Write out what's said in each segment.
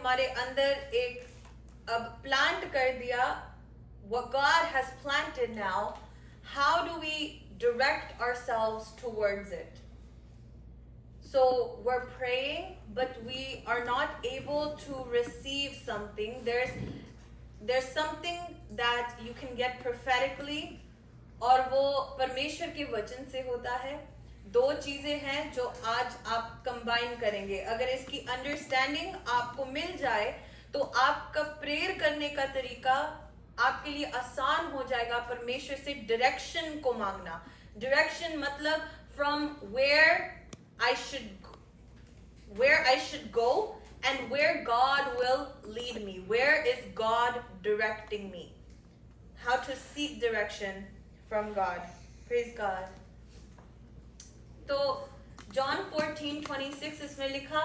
हमारे अंदर एक अब प्लांट कर दिया, what God has planted now, how do we direct ourselves towards it? So we're praying, but we are not able to receive something. There's something that you can get prophetically, और वो परमेश्वर के वचन से होता है. दो चीजें हैं जो आज आप कंबाइन करेंगे. अगर इसकी अंडरस्टैंडिंग आपको मिल जाए तो आपका प्रेयर करने का तरीका आपके लिए आसान हो जाएगा. परमेश्वर से डायरेक्शन को मांगना. डायरेक्शन मतलब from where I should go and where God will lead me. Where is God directing me? How to seek direction from God. Praise God. तो John 14:26 इसमें लिखा,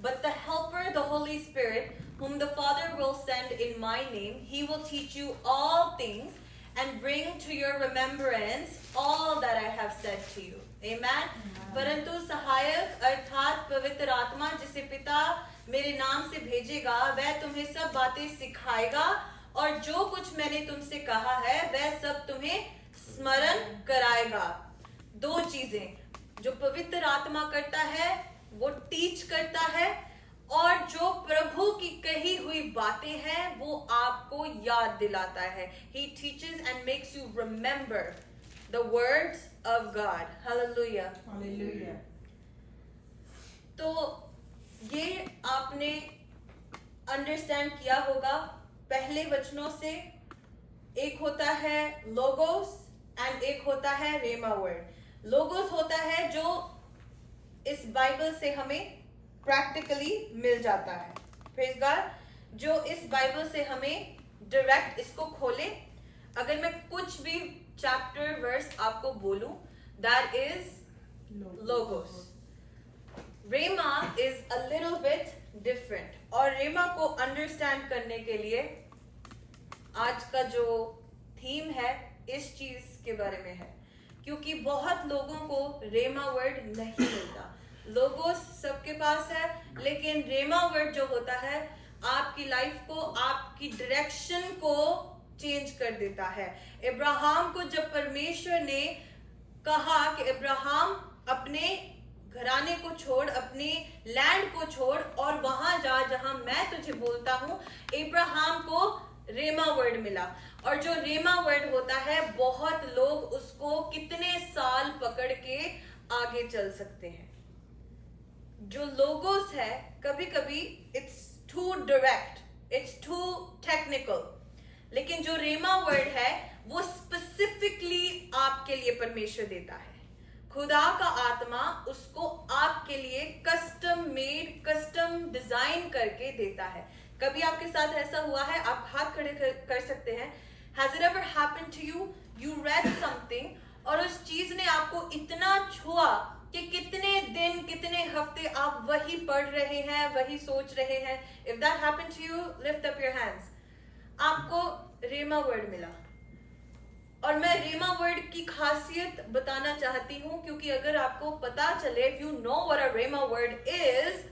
but the helper, the Holy Spirit, whom the Father will send in my name, he will teach you all things and bring to your remembrance all that I have said to you. Amen. परंतु सहायक अर्थात पवित्र आत्मा जिसे पिता मेरे नाम से भेजेगा, वह तुम्हें सब बातें सिखाएगा और जो कुछ मैंने तुमसे कहा है वह सब तुम्हें स्मरण कराएगा. दो चीजें जो पवित्र आत्मा करता है वो टीच करता है, और जो प्रभु की कही हुई बातें हैं वो आपको याद दिलाता है. He teaches and makes you remember the words of God. Hallelujah. Hallelujah. तो ये आपने अंडरस्टैंड किया होगा पहले वचनों से. एक होता है लोगोस एंड एक होता है रेमा वर्ड. लोगोस होता है जो इस बाइबल से हमें प्रैक्टिकली मिल जाता है. Praise God. जो इस बाइबल से हमें डायरेक्ट इसको खोले. अगर मैं कुछ भी चैप्टर वर्स आपको बोलूं, that is logos. Rhema is a little bit different. और रेमा को अंडरस्टैंड करने के लिए आज का जो थीम है इस चीज के बारे में है, क्योंकि बहुत लोगों को रेमा वर्ड नहीं मिलता. लोगोस सबके पास है, लेकिन रेमा वर्ड जो होता है आपकी लाइफ को, आपकी डायरेक्शन को चेंज कर देता है. इब्राहिम को जब परमेश्वर ने कहा कि इब्राहिम अपने घराने को छोड़, अपने लैंड को छोड़ और वहां जा जहां मैं तुझे बोलता हूं, इब्राहिम को रेमा वर्ड मिला. और जो रेमा वर्ड होता है बहुत लोग उसको कितने साल पकड़ के आगे चल सकते हैं. जो लोगोस है कभी कभी it's too direct, it's too technical, लेकिन जो रेमा वर्ड है वो स्पेसिफिकली आपके लिए परमेश्वर देता है. खुदा का आत्मा उसको आपके लिए कस्टम मेड, कस्टम डिजाइन करके देता है. कभी आपके साथ ऐसा हुआ है? आप हाथ खड़े कर सकते हैं. Has it ever happened to you? You read something और उस चीज ने आपको इतना छुआ कि कितने दिन, कितने हफ्ते आप वही पढ़ रहे हैं, वही सोच रहे हैं. If that happened to you, lift up your hands. आपको रेमा वर्ड मिला. और मैं रेमा वर्ड की खासियत बताना चाहती हूं, क्योंकि अगर आपको पता चले, if you know what a rhema word is,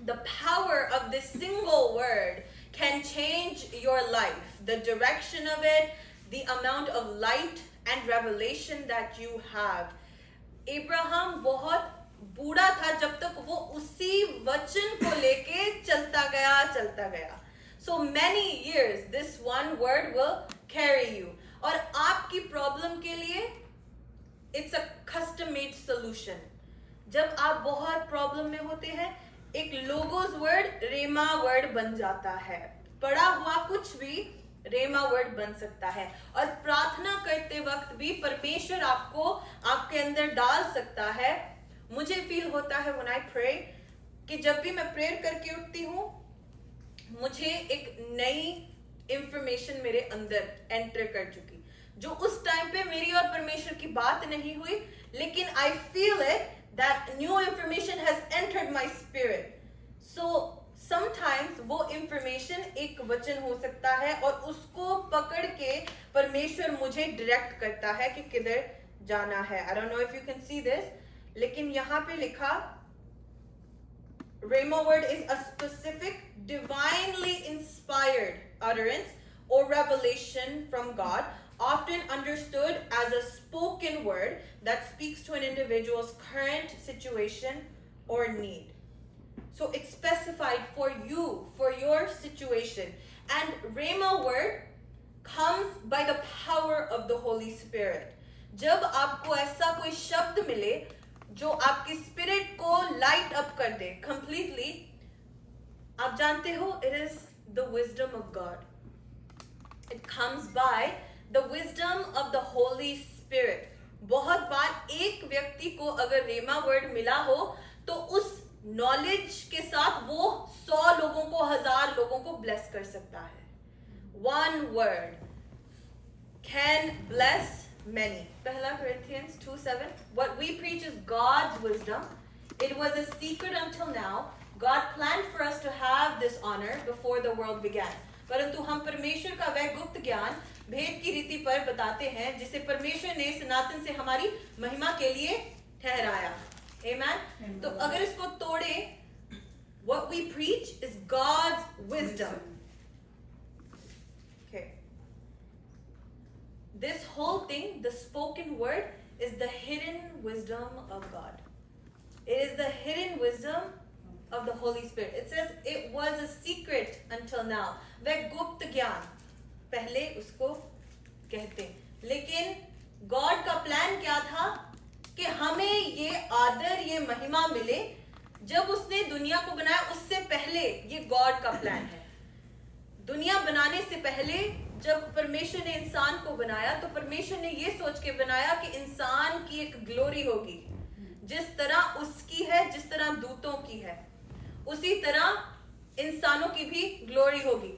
the power of this single word can change your life. The direction of it, the amount of light and revelation that you have. Abraham बहुत बूढ़ा था जब तक वो उसी वचन को लेके चलता गया. So many years this one word will carry you. और आपकी प्रॉब्लम के लिए it's a custom made solution. जब आप बहुत प्रॉब्लम में होते हैं, एक लोगोस वर्ड रेमा वर्ड बन जाता है. पढ़ा हुआ कुछ भी रेमा वर्ड बन सकता है. और प्रार्थना करते वक्त भी परमेश्वर आपको आपके अंदर डाल सकता है. मुझे फील होता है when I pray कि जब भी मैं प्रेयर करके उठती हूँ, मुझे एक नई इंफॉर्मेशन मेरे अंदर एंटर कर चुकी, जो उस टाइम पे मेरी और परमेश्वर की बात नहीं हुई, लेकिन I feel it that new information has entered my spirit. So sometimes वो information एक वचन हो सकता है और उसको पकड़ के परमेश्वर मुझे डायरेक्ट करता है कि किधर जाना है. I don't know if you can see this, लेकिन यहाँ पे लिखा Rhema word is a specific, divinely inspired utterance or revelation from God, often understood as a spoken word that speaks to an individual's current situation or need. So it's specified for you, for your situation. And Rhema word comes by the power of the Holy Spirit. जब आपको ऐसा कोई शब्द मिले जो आपकी spirit को light up कर दे completely, आप जानते हो, it is the wisdom of God. It comes by the wisdom of the Holy Spirit. बहुत बार एक व्यक्ति को अगर रेमा वर्ड मिला हो तो उस नॉलेज के साथ वो 100 लोगों को, 1000 लोगों को ब्लेस कर सकता है. One word can bless many. 1 Corinthians 2:7. What we preach is God's wisdom. It was a secret until now. God planned for us to have this honor before the world began. परंतु हम परमेश्वर का वह गुप्त ज्ञान भेद की रीति पर बताते हैं जिसे परमेश्वर ने सनातन से हमारी महिमा के लिए ठहराया. Amen. तो अगर इसको तोड़े, what we preach is God's wisdom. Okay. This whole thing, the spoken word, is the hidden wisdom of God. It is the hidden wisdom of the Holy Spirit. It says it was a secret until now. वह गुप्त ज्ञान पहले उसको कहते हैं. लेकिन God का plan क्या था कि हमें ये आदर, ये महिमा मिले. जब उसने दुनिया को बनाया उससे पहले ये गॉड का प्लान है. दुनिया बनाने से पहले जब परमेश्वर ने इंसान को बनाया तो परमेश्वर ने ये सोच के बनाया कि इंसान की एक ग्लोरी होगी जिस तरह उसकी है, जिस तरह दूतों की है, उसी तरह इंसानों की भी ग्लोरी होगी.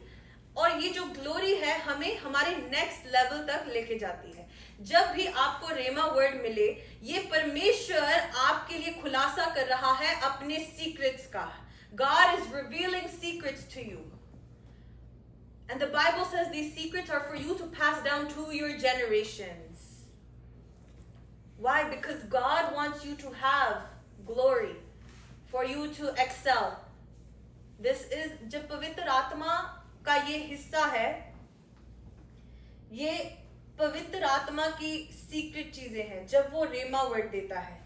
और ये जो ग्लोरी है हमें हमारे नेक्स्ट लेवल तक लेके जाती है. जब भी आपको रेमा वर्ड मिले, ये परमेश्वर आपके लिए खुलासा कर रहा है अपने सीक्रेट्स का. God is revealing secrets to you. And the Bible says these secrets are for you to pass down to your generations. Why? Because God wants you to have glory, for you to excel. This is जब पवित्र आत्मा का ये हिस्सा है, ये पवित्र आत्मा की सीक्रेट चीजें हैं. जब वो रेमा वर्ड देता है,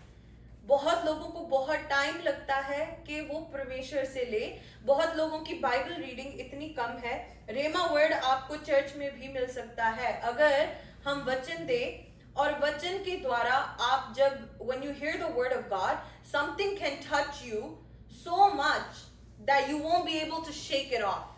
बहुत लोगों को बहुत टाइम लगता है कि वो परमेश्वर से ले. बहुत लोगों की बाइबल रीडिंग इतनी कम है. रेमा वर्ड आपको चर्च में भी मिल सकता है अगर हम वचन दे, और वचन के द्वारा आप जब when you hear the word of God, something can touch you so much that you won't be able to shake it off.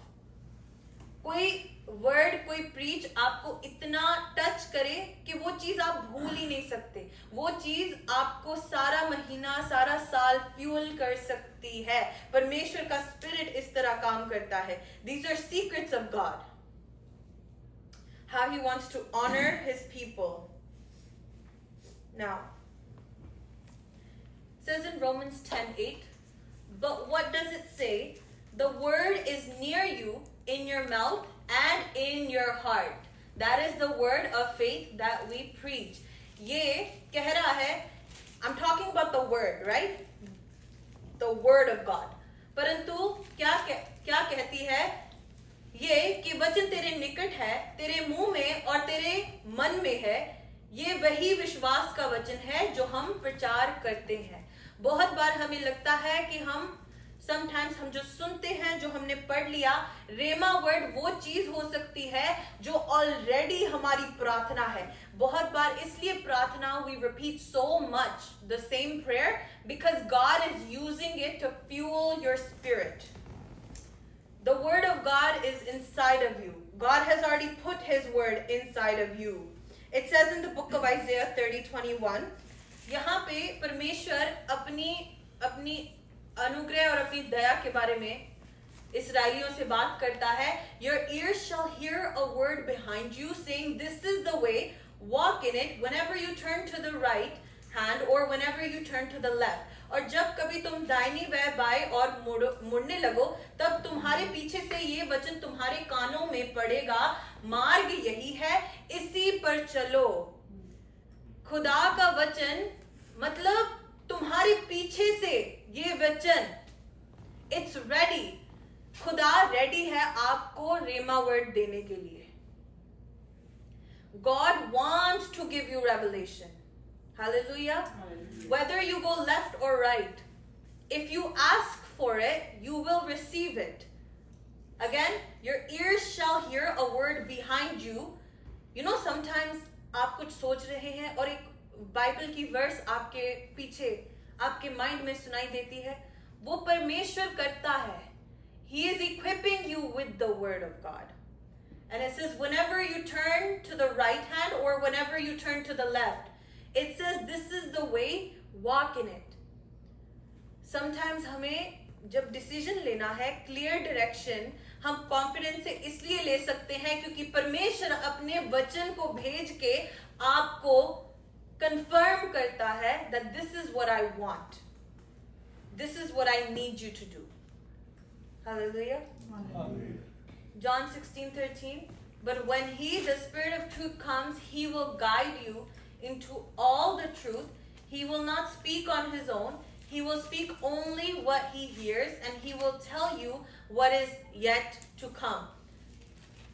कोई वर्ड, कोई प्रीच आपको इतना टच करे कि वो चीज आप भूल ही नहीं सकते. वो चीज आपको सारा महीना, सारा साल फ्यूल कर सकती है. परमेश्वर का स्पिरिट इस तरह काम करता है. These are secrets of God. How he wants to honor his people. Now, it says in Romans 10:8, but what does it say? The word is near you, in your mouth and in your heart. That is the word of faith that we preach. ये कह रहा है, I'm talking about the word, right? The word of God. परंतु क्या कहती है ये कि वचन तेरे निकट है, तेरे मुंह में और तेरे मन में है. ये वही विश्वास का वचन है जो हम प्रचार करते हैं. बहुत बार हमें लगता है कि sometimes हम जो सुनते हैं, जो हमने पढ़ लिया, रेमा वर्ड वो चीज हो सकती है जो ऑलरेडी हमारी प्रार्थना है. बहुत बार इसलिए प्रार्थना we repeat so much the same prayer because God is using it to fuel your spirit. The word of God is inside of you. God has already put his word inside of you. It says in the book of Isaiah 30:21, यहाँ पे परमेश्वर अपनी अनुग्रह और अपनी दया के बारे में इस्राएलियों से बात करता है. Your ears shall hear a word behind you saying, this is the way, walk in it, whenever you turn to the right hand or whenever you turn to the left. और जब कभी तुम दाहिनी व बाएं और मुड़ने लगो, तब तुम्हारे पीछे से ये वचन तुम्हारे कानों में पड़ेगा, मार्ग यही है, इसी पर चलो. खुदा का वचन मतलब तुम्हारे पीछे से ये वचन ready. खुदा ready है आपको रेमा वर्ड देने के लिए. God wants to give you revelation. Hallelujah. Whether you go left or right, if you ask for it, you will receive it. Again, your ears shall hear a word behind you. You know, sometimes आप कुछ सोच रहे हैं और एक Bible की verse आपके पीछे आपके माइंड में सुनाई देती है. वो परमेश्वर करता है. He is equipping you with the word of God. And it says whenever you turn to the right hand or whenever you turn to the left, it says this is the way, walk in it. Sometimes हमें जब decision लेना है, clear direction हम confidence से इसलिए ले सकते हैं क्योंकि परमेश्वर अपने वचन को भेज के आपको कंफर्म करता है that this is what I want. This is what I need you to do. Hallelujah. John 16:13. But when he, the Spirit of truth, comes, he will guide you into all the truth. He will not speak on his own. He will speak only what he hears, and he will tell you what is yet to come.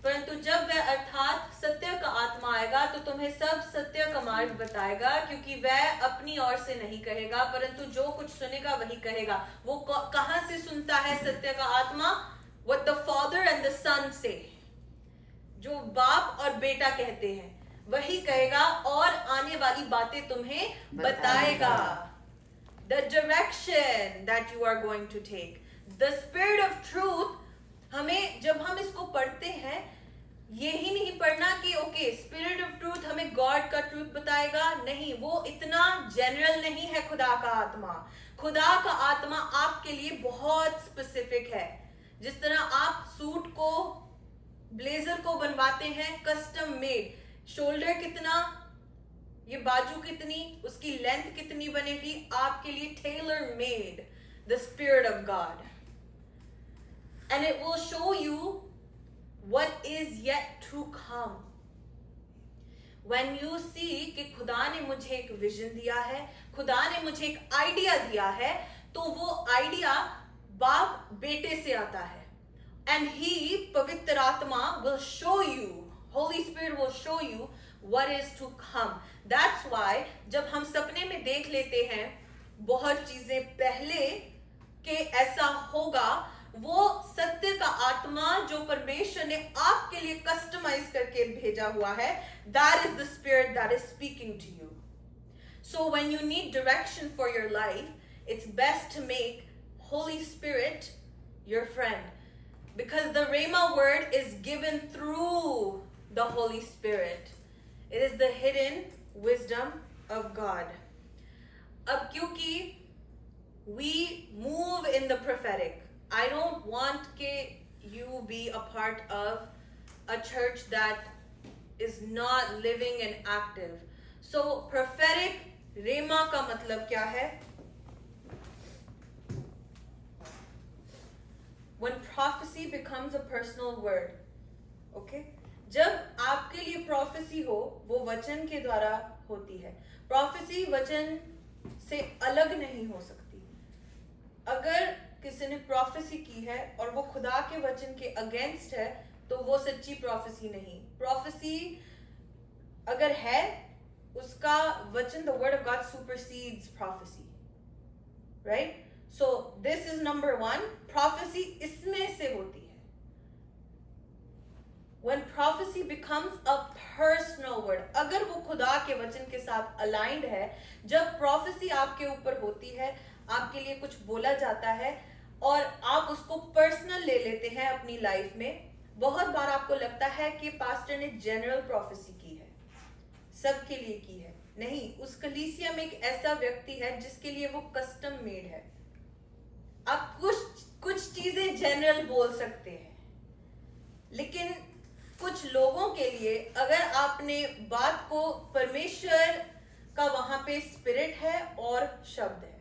परंतु जब वह अर्थात सत्य का आत्मा आएगा तो तुम्हें सब सत्य का मार्ग बताएगा, क्योंकि वह अपनी ओर से नहीं कहेगा परंतु जो कुछ सुनेगा वही कहेगा. वो कहां से सुनता है सत्य का आत्मा? What the Father and the Son say. जो बाप और बेटा कहते हैं वही कहेगा और आने वाली बातें तुम्हें बताएगा. The direction that you are going to take. The Spirit of Truth. हमें जब हम इसको पढ़ते हैं यही नहीं पढ़ना कि ओके स्पिरिट ऑफ ट्रूथ हमें गॉड का ट्रूथ बताएगा. नहीं, वो इतना जनरल नहीं है. खुदा का आत्मा, खुदा का आत्मा आपके लिए बहुत स्पेसिफिक है. जिस तरह आप सूट को, ब्लेजर को बनवाते हैं कस्टम मेड, शोल्डर कितना, ये बाजू कितनी, उसकी लेंथ कितनी बनेगी, आपके लिए tailor made. The spirit of God. And it will show you what is yet to come. When you see कि खुदा ने मुझे एक विजन दिया है, खुदा ने मुझे एक आइडिया दिया है, तो वो आइडिया बाप बेटे से आता है. And he, पवित्र आत्मा, will show you, Holy Spirit will show you what is to come. That's why जब हम सपने में देख लेते हैं बहुत चीजें पहले के ऐसा होगा, वो सत्य का आत्मा जो परमेश्वर ने आपके लिए कस्टमाइज करके भेजा हुआ है, that is the spirit that is speaking to you. So when you need direction for your life, it's best to make Holy Spirit your friend, because the Rhema word is given through the Holy Spirit. It is the hidden wisdom of God. अब क्योंकि we move in the prophetic, I don't want you be a part of a church that is not living and active. So prophetic rhema का मतलब क्या है? When prophecy becomes a personal word. Okay? जब आपके लिए prophecy हो, वो वचन के द्वारा होती है. Prophecy वचन से अलग नहीं हो सकती. अगर किसी ने प्रोफेसी की है और वो खुदा के वचन के अगेंस्ट है तो वो सच्ची प्रोफेसी नहीं. प्रोफेसी अगर है, उसका वचन, the word of God supersedes prophecy. Right? So this is number 1. Prophecy इसमें से होती है. When prophecy becomes a personal word, अगर वो खुदा के वचन के साथ अलाइंड है, जब प्रोफेसी आपके ऊपर होती है, आपके लिए कुछ बोला जाता है और आप उसको पर्सनल ले लेते हैं अपनी लाइफ में. बहुत बार आपको लगता है कि पास्टर ने जनरल प्रोफेसी की है, सबके लिए की है. नहीं, उस कलीसिया में एक ऐसा व्यक्ति है जिसके लिए वो कस्टम मेड है. आप कुछ चीजें जनरल बोल सकते हैं, लेकिन कुछ लोगों के लिए अगर आपने बात को, परमेश्वर का वहां पे स्पिरिट है और शब्द है.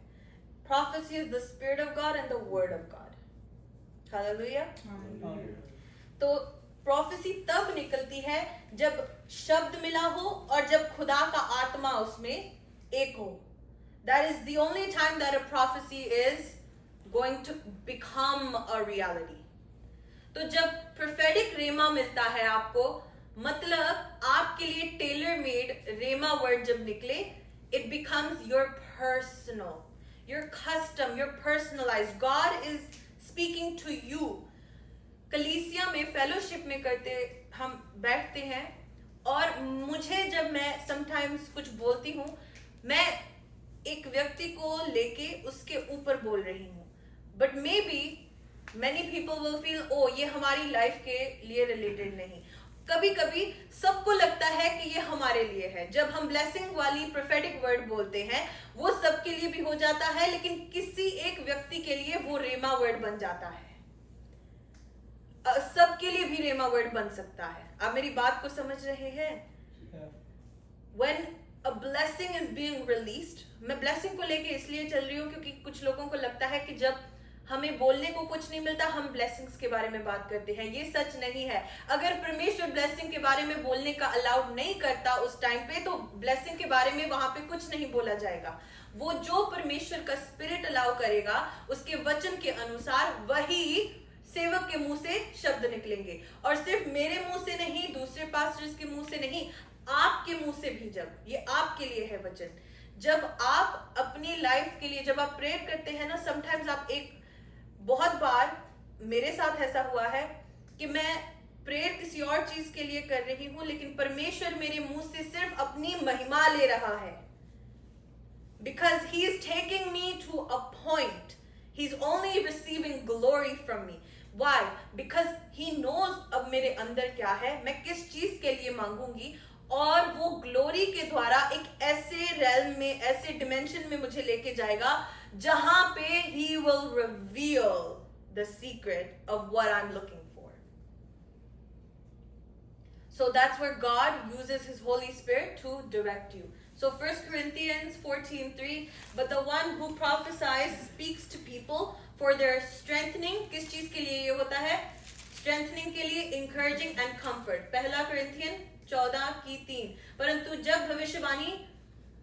Prophecy is the Spirit of God and the Word of God. Hallelujah. तो prophecy तब निकलती है जब शब्द मिला हो और जब खुदा का आत्मा उसमें एक हो. That is the only time that a prophecy is going to become a reality. तो जब prophetic रेमा मिलता है आपको, मतलब आपके लिए टेलर मेड रेमा वर्ड जब निकले, it becomes your personal, your custom, your personalized. God is speaking to you. कलीसिया में फेलोशिप में करते हम बैठते हैं और मुझे जब मैं समटाइम्स कुछ बोलती हूँ, मैं एक व्यक्ति को लेके उसके ऊपर बोल रही हूँ, but may be many people will feel, ओ ये हमारी लाइफ के लिए रिलेटेड नहीं. कभी कभी सबको लगता है कि ये हमारे लिए है. जब हम ब्लेसिंग वाली प्रोफेटिक वर्ड बोलते हैं, वो सबके लिए भी हो जाता है, लेकिन किसी एक व्यक्ति के लिए वो रेमा वर्ड बन जाता है. सबके लिए भी रेमा वर्ड बन सकता है. आप मेरी बात को समझ रहे हैं? When a blessing is being released, मैं blessing को लेके इसलिए चल रही हूँ क्योंकि कुछ लोगों को लगता है कि जब हमें बोलने को कुछ नहीं मिलता, हम ब्लेसिंग्स के बारे में बात करते हैं. ये सच नहीं है. अगर परमेश्वर ब्लेसिंग के बारे में बोलने का अलाउड नहीं करता उस टाइम पे, तो ब्लेसिंग के बारे में वहां पे कुछ नहीं बोला जाएगा. वो जो परमेश्वर का स्पिरिट अलाउ करेगा, उसके वचन के अनुसार वही सेवक के मुंह से शब्द निकलेंगे. और सिर्फ मेरे मुंह से नहीं, दूसरे पास्टर्स के मुंह से नहीं, आपके मुंह से भी. जब ये आपके लिए है वचन, जब आप अपनी लाइफ के लिए जब आप प्रेयर करते हैं ना, समटाइम्स आप एक, बहुत बार मेरे साथ ऐसा हुआ है कि मैं प्रेयर किसी और चीज के लिए कर रही हूं, लेकिन परमेश्वर मेरे मुंह से सिर्फ अपनी महिमा ले रहा है. Because he is taking me to a point. He's only receiving glory from me. Why? Because he knows अब मेरे अंदर क्या है, मैं किस चीज के लिए मांगूंगी, और वो ग्लोरी के द्वारा एक ऐसे रेल्म में, ऐसे डिमेंशन में मुझे लेके जाएगा जहां पे he will reveal the secret of what I'm looking for. So that's where God uses his Holy Spirit to direct you. So 1 Corinthians 14:3, but the one who prophesies speaks to people for their strengthening. किस चीज के लिए ये होता है? Strengthening के लिए, encouraging and comfort. पहला Corinthians 14:3, परंतु जब भविष्यवाणी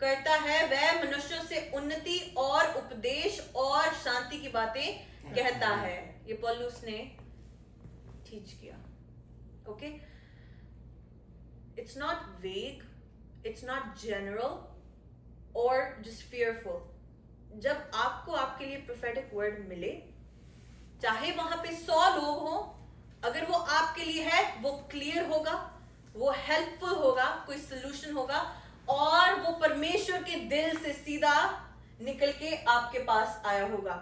करता है वह मनुष्यों से उन्नति और उपदेश और शांति की बातें कहता है. ये पौलुस ने टीच किया. ओके, इट्स नॉट वेग, इट्स नॉट जनरल और जस्ट फियरफुल. जब आपको आपके लिए प्रोफेटिक वर्ड मिले, चाहे वहां पे 100 लोग हो, अगर वो आपके लिए है, वो क्लियर होगा, वो हेल्पफुल होगा, कोई सोल्यूशन होगा, और वो परमेश्वर के दिल से सीधा निकल के आपके पास आया होगा.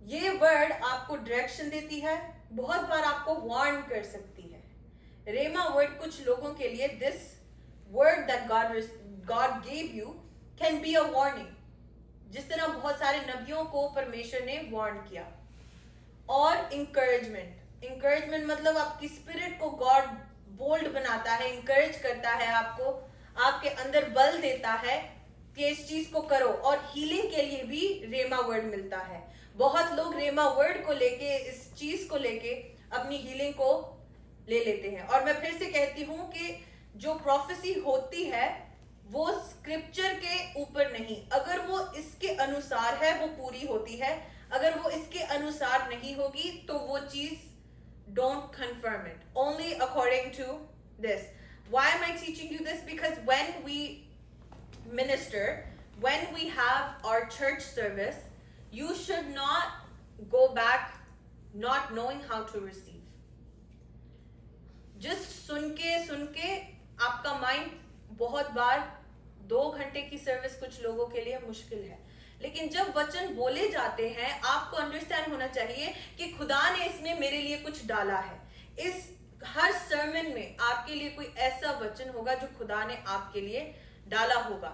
ये वर्ड आपको डायरेक्शन देती है, बहुत बार आपको वार्न कर सकती है. रेमा वर्ड कुछ लोगों के लिए, this word that God gave you can be a warning. जिस तरह बहुत सारे नबियों को परमेश्वर ने वार्न किया. और इंकरेजमेंट मतलब आपकी स्पिरिट को गॉड बोल्ड बनाता है, इंकरेज करता है आपको, आपके अंदर बल देता है कि इस चीज को करो. और हीलिंग के लिए भी रेमा वर्ड मिलता है. बहुत लोग रेमा वर्ड को लेके, इस चीज को लेके अपनी हीलिंग को ले लेते हैं. और मैं फिर से कहती हूं कि जो प्रोफेसी होती है वो स्क्रिप्चर के ऊपर नहीं. अगर वो इसके अनुसार है वो पूरी होती है, अगर वो इसके अनुसार नहीं होगी तो वो चीज don't confirm it, only according to this. Why am I teaching you this? Because when we minister, when we have our church service, you should not go back not knowing how to receive. Just सुन के आपका mind, बहुत बार 2 घंटे की service कुछ लोगों के लिए मुश्किल है, लेकिन जब वचन बोले जाते हैं आपको अंडरस्टैंड होना चाहिए कि खुदा ने इसमें मेरे लिए कुछ डाला है. इस हर सर्मन में आपके लिए कोई ऐसा वचन होगा जो खुदा ने आपके लिए डाला होगा.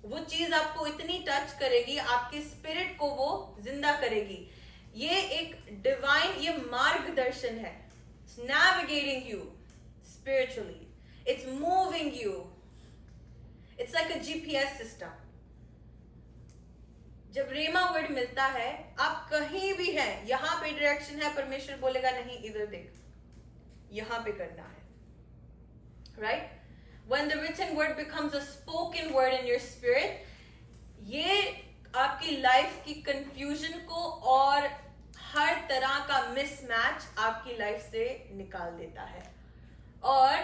वो चीज आपको इतनी टच करेगी, आपके स्पिरिट को वो जिंदा करेगी. ये एक डिवाइन, ये मार्गदर्शन है. It's navigating you spiritually. It's moving you. It's like a GPS system. जब रेमा वर्ड मिलता है, आप कहीं भी हैं, यहां पे डायरेक्शन है, परमेश्वर बोलेगा नहीं इधर देख, यहां पे करना है. Right? When the written word becomes a spoken word in your spirit, ये आपके आपकी लाइफ की कंफ्यूजन को और हर तरह का मिसमैच आपकी लाइफ से निकाल देता है और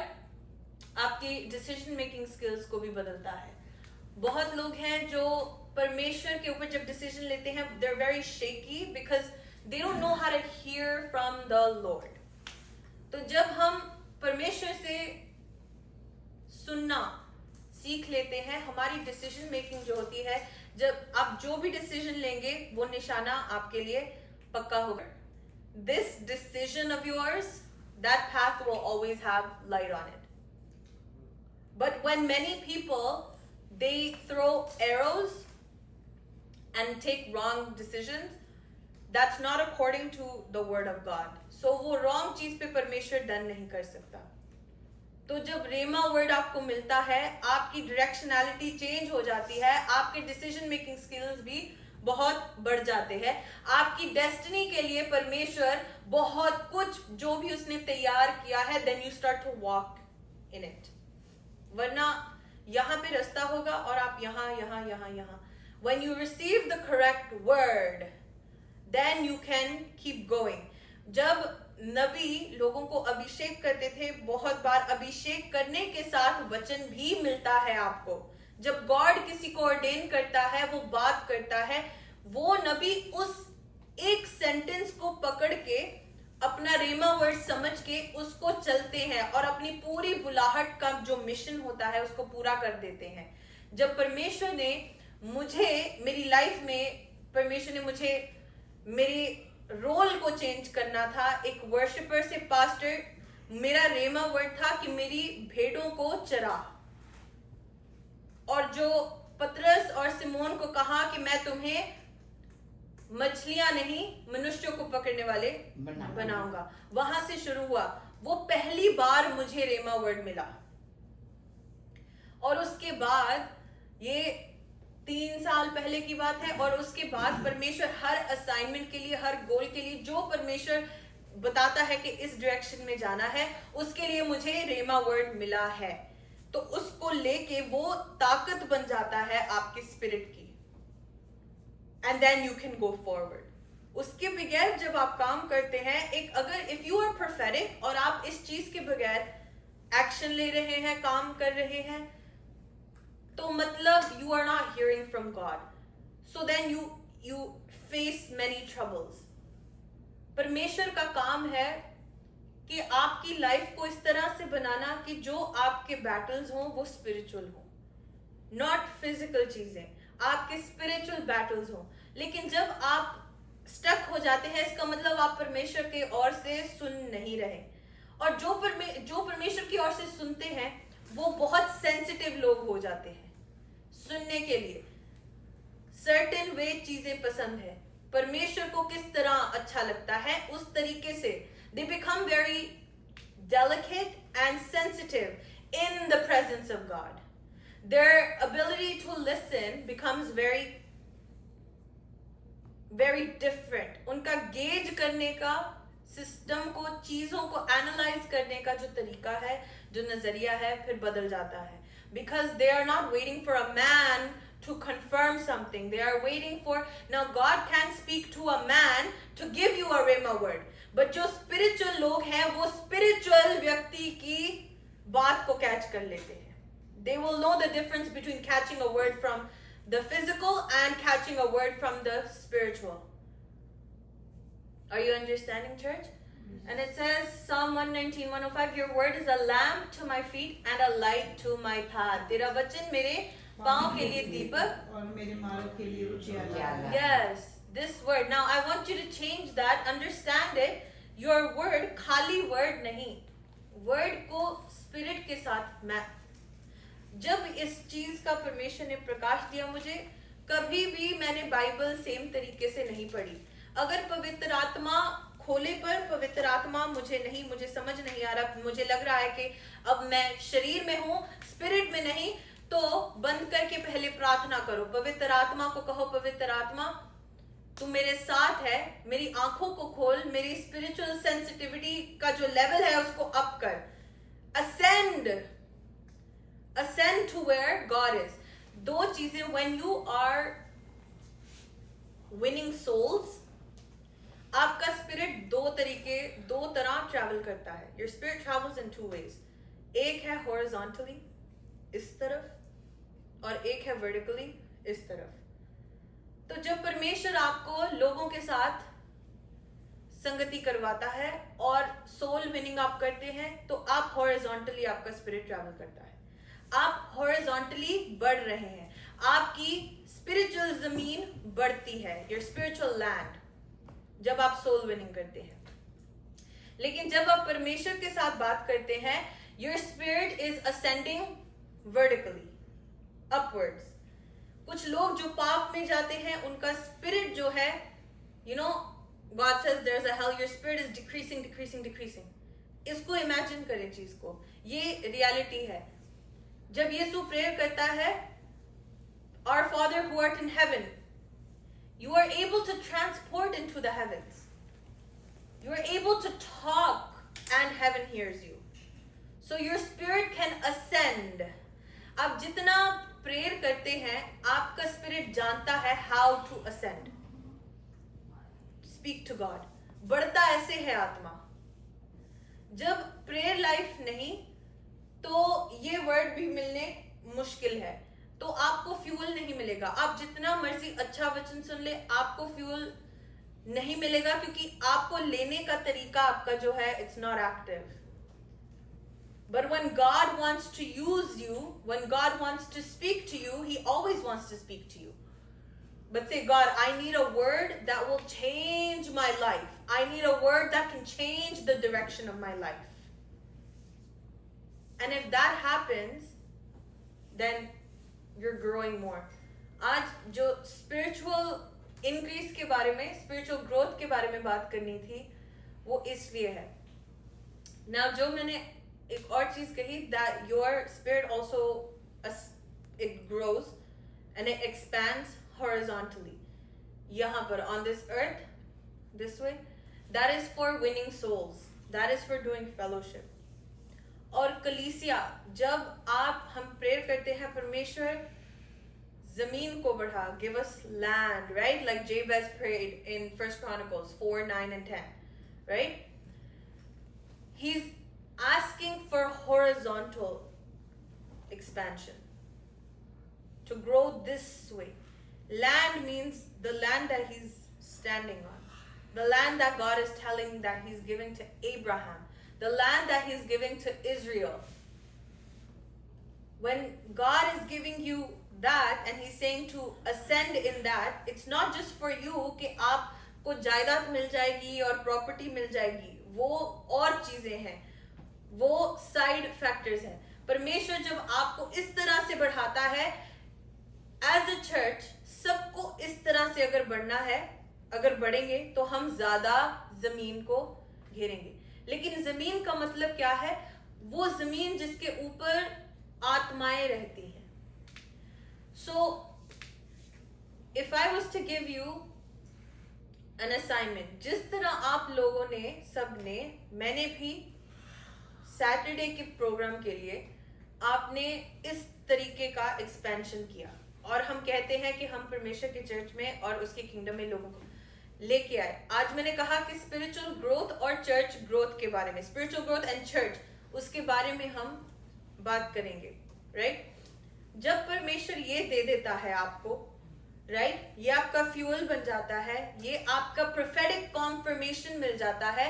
आपकी डिसीजन मेकिंग स्किल्स को भी बदलता है। बहुत लोग हैं जो परमेश्वर के ऊपर जब डिसीजन लेते हैं they are very shaky because they don't know how to hear from the lord. तो जब हम परमेश्वर से सुनना सीख लेते हैं, हमारी डिसीजन मेकिंग जो होती है, जब आप जो भी डिसीजन लेंगे वो निशाना आपके लिए पक्का होगा। This decision of yours, that path will always have light on it. But when many people they throw arrows and take wrong decisions, that's not according to the word of God. So वो wrong चीज पे परमेश्वर done नहीं कर सकता। तो जब रेमा word आपको मिलता है, आपकी डायरेक्शनैलिटी चेंज हो जाती है, आपके डिसीजन मेकिंग स्किल्स भी बहुत बढ़ जाते हैं। आपकी डेस्टिनी के लिए परमेश्वर बहुत कुछ जो भी उसने तैयार किया है, then you start to walk in it. वरना यहाँ पे रास्ता होगा और आप यहाँ। When you receive the correct word, then you can keep going. जब नबी लोगों को अभिषेक करते थे, बहुत बार अभिषेक करने के साथ वचन भी मिलता है आपको। जब गॉड किसी को ऑर्डेन करता है, वो बात करता है, वो नबी उस एक सेंटेंस को पकड़ के अपना रेमा वर्ड समझ के उसको चलते हैं और अपनी पूरी बुलाहट का जो मिशन होता है उसको पूरा कर देते हैं। जब परमेश्वर ने मुझे मेरी लाइफ में परमेश्वर ने मुझे मेरे रोल को चेंज करना था, एक वर्शिपर से पास्टर, मेरा रेमा वर्ड था कि मेरी भेड़ों को चरा। और जो पतरस और सिमोन को कहा कि मैं तुम्हें मछलियां नहीं मनुष्यों को पकड़ने वाले बनाऊंगा, वहां से शुरू हुआ। वो पहली बार मुझे रेमा वर्ड मिला और उसके बाद ये 3 साल पहले की बात है। और उसके बाद परमेश्वर हर असाइनमेंट के लिए, हर गोल के लिए जो परमेश्वर बताता है कि इस डायरेक्शन में जाना है, उसके लिए मुझे रेमा वर्ड मिला है। तो उसको लेके वो ताकत बन जाता है आपकी स्पिरिट की, and then you can go forward. उसके बगैर जब आप काम करते हैं, एक अगर इफ यू आर प्रोफेटिक और आप इस चीज के बगैर एक्शन ले रहे हैं, काम कर रहे हैं, तो मतलब you are not hearing from god, so then you face many troubles. परमेश्वर का काम है कि आपकी लाइफ को इस तरह से बनाना कि जो आपके बैटल्स हों वो स्पिरिचुअल हो, नॉट फिजिकल चीजें, आपके स्पिरिचुअल बैटल्स हों। लेकिन जब आप स्टक हो जाते हैं, इसका मतलब आप परमेश्वर के ओर से सुन नहीं रहे। और जो परमेश्वर की ओर से सुनते हैं वो बहुत सेंसिटिव लोग हो जाते हैं सुनने के लिए। सर्टेन वे चीजें पसंद है, परमेश्वर को किस तरह अच्छा लगता है उस तरीके से they become very delicate and sensitive in the presence of God. Their ability to listen becomes very different. उनका गेज करने का सिस्टम को, चीजों को एनालाइज करने का जो तरीका है, जो नजरिया है, फिर बदल जाता है। Because they are not waiting for a man to confirm something. They are waiting for, now God can speak to a man to give you a rhema word. But जो spiritual लोग हैं वो spiritual व्यक्ति की बात को catch कर लेते हैं। They will know the difference between catching a word from the physical and catching a word from the spiritual. Are you understanding, church? And it says, Psalm 119, 105, your word is a lamp to my feet and a light to my path. तेरा वचन मेरे पाँव के लिए दीपक और मेरे मार्ग के लिए उजियाला। Yes, this word. Now I want you to change that, understand it. Your word खाली word नहीं, word को spirit के साथ मैप। जब इस चीज का परमेश्वर ने प्रकाश दिया मुझे, कभी भी मैंने बाइबल सेम तरीके से नहीं पढ़ी। अगर पवित्र आत्मा खोले पर पवित्र आत्मा मुझे समझ नहीं आ रहा, मुझे लग रहा है कि अब मैं शरीर में हूँ, स्पिरिट में नहीं, तो बंद करके पहले प्रार्थना करो। पवित्र आत्मा को कहो, पवित्र आत्मा तू मेरे साथ है, मेरी आंखों को खोल, मेरी स्पिरिचुअल सेंसिटिविटी का जो लेवल है उसको अप कर। ascend to where God is। दो चीजें, when you are winning souls, आपका स्पिरिट दो तरह ट्रैवल करता है. Your spirit travels in two ways. एक है horizontally, इस तरफ, और एक है vertically, इस तरफ. तो जब परमेश्वर आपको लोगों के साथ संगति करवाता है और सोल विनिंग आप करते हैं, तो आप हॉरिजॉन्टली आपका स्पिरिट ट्रैवल करता है. आप हॉरिजॉन्टली बढ़ रहे हैं, आपकी स्पिरिचुअल जमीन बढ़ती है, योर स्पिरिचुअल लैंड, जब आप सोल विनिंग करते हैं. लेकिन जब आप परमेश्वर के साथ बात करते हैं, your spirit is ascending vertically, upwards. कुछ लोग जो पाप में जाते हैं, उनका स्पिरिट जो है, God says there's a hell, your spirit is decreasing. इसको इमेजिन करें चीज को, ये रियलिटी है. जब यीशु प्रेयर करता है, Our Father who art in heaven, you are able to transport into the heavens. You are able to talk and heaven hears you. So your spirit can ascend. आप जितना प्रेयर करते हैं, आपका spirit जानता है how to ascend. Speak to God. बढ़ता ऐसे है आत्मा. जब प्रेयर लाइफ नहीं, तो ये वर्ड भी मिलने मुश्किल है. तो आपको फ्यूल नहीं मिलेगा. आप जितना मर्जी अच्छा वचन सुन ले, आपको फ्यूल नहीं मिलेगा, क्योंकि आपको लेने का तरीका आपका जो है, it's not active. But when God wants to use you, when God wants to speak to you, He always wants to speak to you. But say, God, I need a word that will change my life. I need a word that can change the direction of my life. And if that happens, then you're growing more. आज जो spiritual increase के बारे में, spiritual growth के बारे में बात करनी थी, वो इसलिए है. Now जो मैंने एक और चीज कही, that your spirit also, it grows and it expands horizontally. यहाँ पर on this earth, this way, that is for winning souls. That is for doing fellowship. और कलीसिया, जब हम प्रेयर करते हैं, परमेश्वर जमीन को बढ़ा, give us land, right? Like Jabez prayed in 1 Chronicles 4, 9 and 10, right? He's asking for horizontal expansion, to grow this way. Land means the land that he's standing on, the land that God is telling that he's giving to Abraham, the land that he's giving to Israel. When God is giving you that and he's saying to ascend in that, it's not just for you कि आपको जायदाद मिल जाएगी और property मिल जाएगी. वो और चीजें हैं, वो साइड फैक्टर्स हैं. परमेश्वर जब आपको इस तरह से बढ़ाता है, एज अ चर्च सबको इस तरह से अगर बढ़ना है, अगर बढ़ेंगे तो हम ज्यादा जमीन को घेरेंगे. लेकिन जमीन का मतलब क्या है? वो जमीन जिसके ऊपर आत्माएं रहती हैं. So if I was to give you an assignment, जिस तरह आप लोगों ने, सबने, मैंने भी सैटरडे के प्रोग्राम के लिए आपने इस तरीके का एक्सपेंशन किया, और हम कहते हैं कि हम परमेश्वर के चर्च में और उसके किंगडम में लोगों को लेके आए. आज मैंने कहा कि स्पिरिचुअल ग्रोथ और चर्च ग्रोथ के बारे में, स्पिरिचुअल ग्रोथ एंड चर्च, उसके बारे में हम बात करेंगे, राइट? जब परमेश्वर ये दे देता है आपको, राइट, ये आपका फ्यूल बन जाता है, ये आपका प्रोफेटिक कॉन्फर्मेशन मिल जाता है.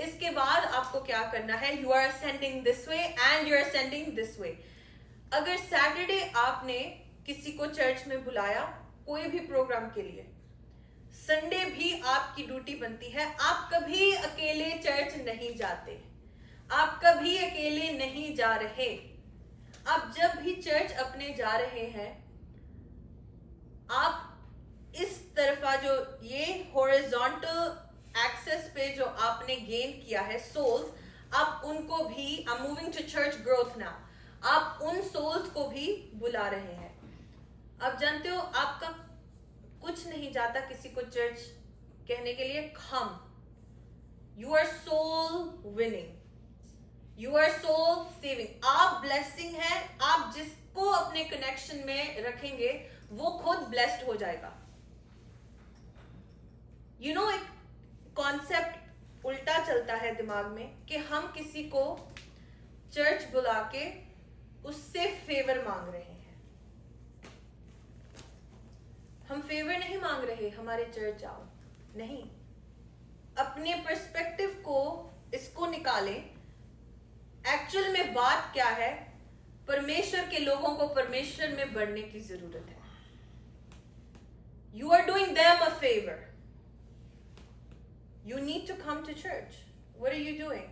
इसके बाद आपको क्या करना है? You are ascending this way and you are ascending this way. अगर सैटरडे आपने किसी को चर्च में बुलाया कोई भी प्रोग्राम के लिए, संडे भी आपकी ड्यूटी बनती है. आप कभी अकेले चर्च नहीं जाते, आप कभी अकेले नहीं जा रहे. आप जब भी चर्च अपने जा रहे हैं, आप इस तरफा जो ये हॉरिजॉन्टल एक्सेस पे जो आपने गेन किया है सोल्स, आप उनको भी, I am moving to church growth now, आप उन सोल्स को भी बुला रहे हैं. आप जानते हो, आपका कुछ नहीं जाता किसी को चर्च कहने के लिए कम. You are soul winning, you are soul saving. आप ब्लेसिंग है. आप जिसको अपने कनेक्शन में रखेंगे वो खुद ब्लेस्ड हो जाएगा. यू नो एक कॉन्सेप्ट उल्टा चलता है दिमाग में कि हम किसी को चर्च बुला के उससे फेवर मांग रहे हैं। हम फेवर नहीं मांग रहे, हमारे चर्च आओ, नहीं। अपने पर्सपेक्टिव को इसको निकालें। एक्चुअल में बात क्या है? परमेश्वर के लोगों को परमेश्वर में बढ़ने की जरूरत है। You are doing them a favor. You need to come to church. What are you doing?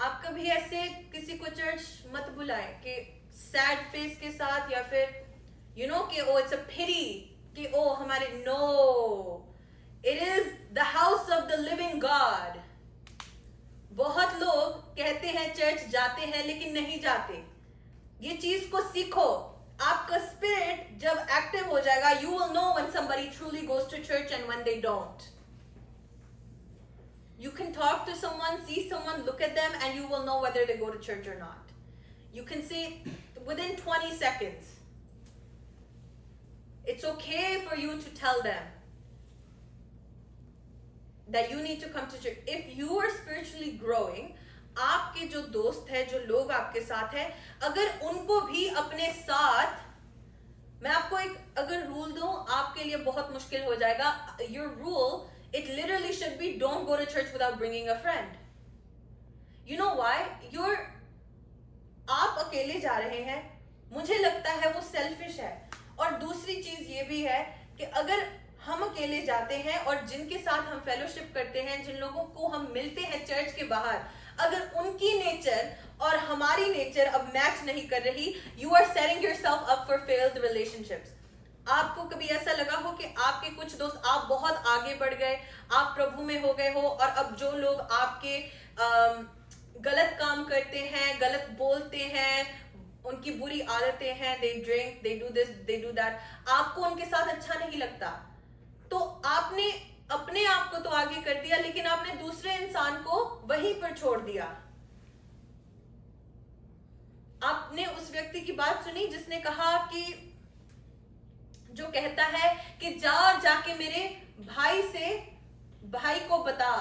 आप कभी ऐसे किसी को चर्च मत बुलाएं कि सैड फेस के साथ, या फिर यू नो कि ओ इट्स अ पिटी कि ओ हमारे, no, it is the house of the living god. बहुत लोग कहते हैं चर्च जाते हैं लेकिन नहीं जाते। ये चीज को सीखो। आपका स्पिरिट जब एक्टिव हो जाएगा, you will know when somebody truly goes to church and when they don't. You can talk to someone, see someone, look at them, and you will know whether they go to church or not. You can see within 20 seconds. It's okay for you to tell them that you need to come to church. If you are spiritually growing, आपके जो दोस्त है, जो लोग आपके साथ हैं, अगर उनको भी अपने साथ, मैं आपको एक अगर रूल दूं, आपके लिए बहुत मुश्किल हो जाएगा। Your rule, it literally should be don't go to church without bringing a friend. You know why? आप अकेले जा रहे हैं, मुझे लगता है वो सेल्फिश है। और दूसरी चीज ये भी है कि अगर हम अकेले जाते हैं और जिनके साथ हम फेलोशिप करते हैं, जिन लोगों को हम मिलते हैं चर्च के बाहर, अगर उनकी नेचर और हमारी नेचर अब मैच नहीं कर रही, you are setting yourself up for failed relationships. आपको कभी ऐसा लगा हो कि आपके कुछ दोस्त, आप बहुत आगे बढ़ गए, आप प्रभु में हो गए हो, और अब जो लोग आपके गलत काम करते हैं, गलत बोलते हैं, उनकी बुरी आदतें हैं, they drink, they do this, they do that, आपको उनके साथ अच्छा नहीं लगता, तो आपने अपने आप को तो आगे कर दिया, लेकिन आपने दूसरे इंसान को वहीं पर छोड़ दिया। आपने उस व्यक्ति की बात सुनी जिसने कहा कि, जो कहता है कि जा और जाके मेरे भाई को बता,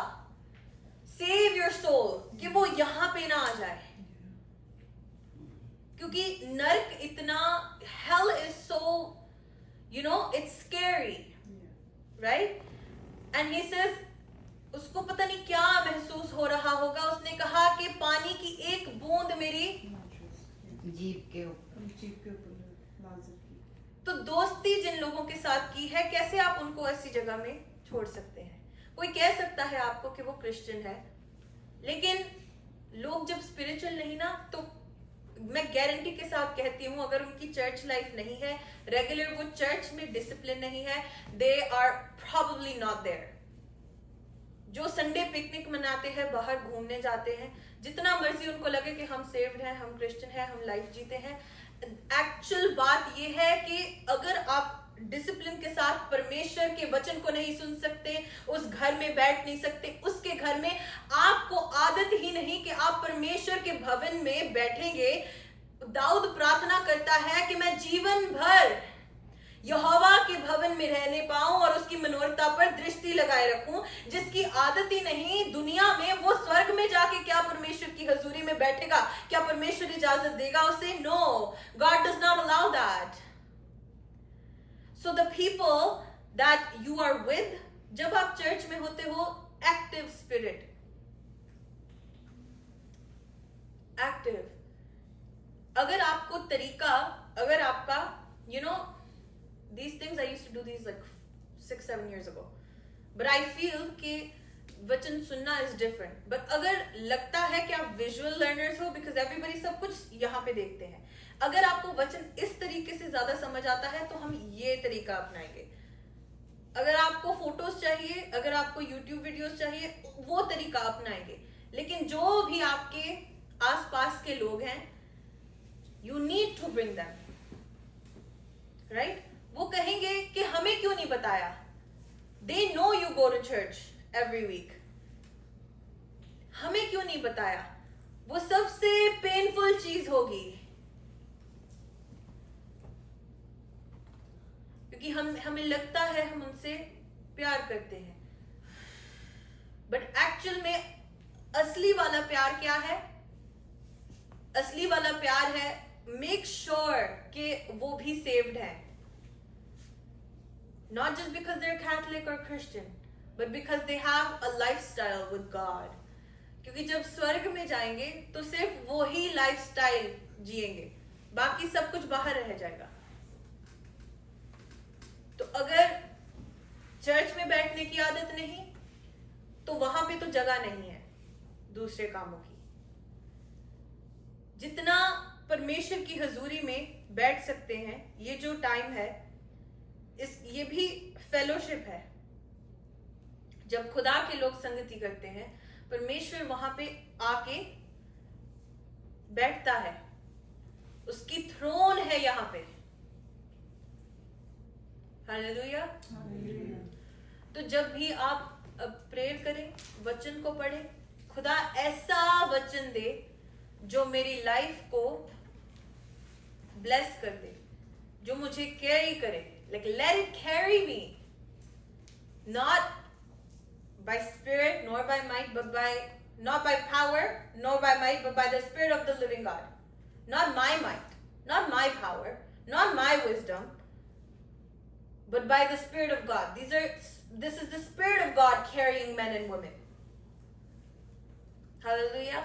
सेव योर सोल, कि वो यहां पे ना आ जाए, क्योंकि नर्क इतना, hell is so, you know, it's scary, right? And he says, उसको पता नहीं क्या महसूस हो रहा होगा, उसने कहा कि पानी की एक बूंद मेरी जीभ के ऊपर लाजर की। तो दोस्ती जिन लोगों के साथ की है, कैसे आप उनको ऐसी जगह में छोड़ सकते हैं? कोई कह सकता है आपको कि वो क्रिश्चियन है, लेकिन लोग जब स्पिरिचुअल नहीं ना, तो मैं गारंटी के साथ कहती हूँ, अगर उनकी चर्च लाइफ नहीं है रेगुलर, वो चर्च में डिसिप्लिन नहीं है, they are probably not there. जो संडे पिकनिक मनाते हैं, बाहर घूमने जाते हैं, जितना मर्जी उनको लगे कि हम सेव्ड हैं, हम क्रिश्चियन हैं, हम लाइफ जीते हैं, एक्चुअल बात ये है कि अगर आप डिसिप्लिन के साथ परमेश्वर के वचन को नहीं सुन सकते, उस घर में बैठ नहीं सकते, उसके घर में आपको आदत ही नहीं कि आप परमेश्वर के भवन में बैठेंगे। दाऊद प्रार्थना करता है कि मैं जीवन भर यहोवा के भवन में रहने पाऊं और उसकी मनोरथा पर दृष्टि लगाए रखूं। जिसकी आदत ही नहीं दुनिया में, वो स्वर्ग में जाके क्या परमेश्वर की हजूरी में बैठेगा? क्या परमेश्वर इजाजत देगा उसे? No, god does not allow that. So the people that you are with, जब आप चर्च में होते हो, एक्टिव स्पिरिट, एक्टिव। अगर आपको तरीका, अगर आपका, you know, these things I used to do these like 6-7 years ago, but I feel कि वचन सुनना is different. But अगर लगता है कि आप visual learners हो, because everybody सब कुछ यहाँ पे देखते हैं, अगर आपको वचन इस तरीके से ज्यादा समझ आता है, तो हम ये तरीका अपनाएंगे। अगर आपको फोटोज चाहिए, अगर आपको YouTube वीडियोस चाहिए, वो तरीका अपनाएंगे। लेकिन जो भी आपके आसपास के लोग हैं, you need to bring them, right? वो कहेंगे कि हमें क्यों नहीं बताया? They know you go to church every week. हमें क्यों नहीं बताया? वो सबसे पेनफुल चीज होगी, क्योंकि हमें लगता है हम उनसे प्यार करते हैं, बट एक्चुअल में असली वाला प्यार क्या है? असली वाला प्यार है मेक श्योर कि वो भी सेव्ड है, not just because they are Catholic और Christian, but because they have a lifestyle with God. क्योंकि जब स्वर्ग में जाएंगे तो सिर्फ वो ही लाइफस्टाइल जिएंगे, बाकी सब कुछ बाहर रह जाएगा। तो अगर चर्च में बैठने की आदत नहीं, तो वहां पे तो जगह नहीं है दूसरे कामों की। जितना परमेश्वर की हजूरी में बैठ सकते हैं, ये जो टाइम है, ये भी फेलोशिप है। जब खुदा के लोग संगति करते हैं, परमेश्वर वहां पे आके बैठता है, उसकी थ्रोन है यहां पे। हालेलुया। तो जब भी आप प्रेयर करें, वचन को पढ़ें, खुदा ऐसा वचन दे जो मेरी लाइफ को ब्लेस कर दे, जो मुझे कैरी करे, like let it carry me, not by spirit nor by might, but not by power nor by might, but by the Spirit of the living God. Not my might, not my power, not my wisdom, but by the Spirit of God. This is the Spirit of God carrying men and women. Hallelujah.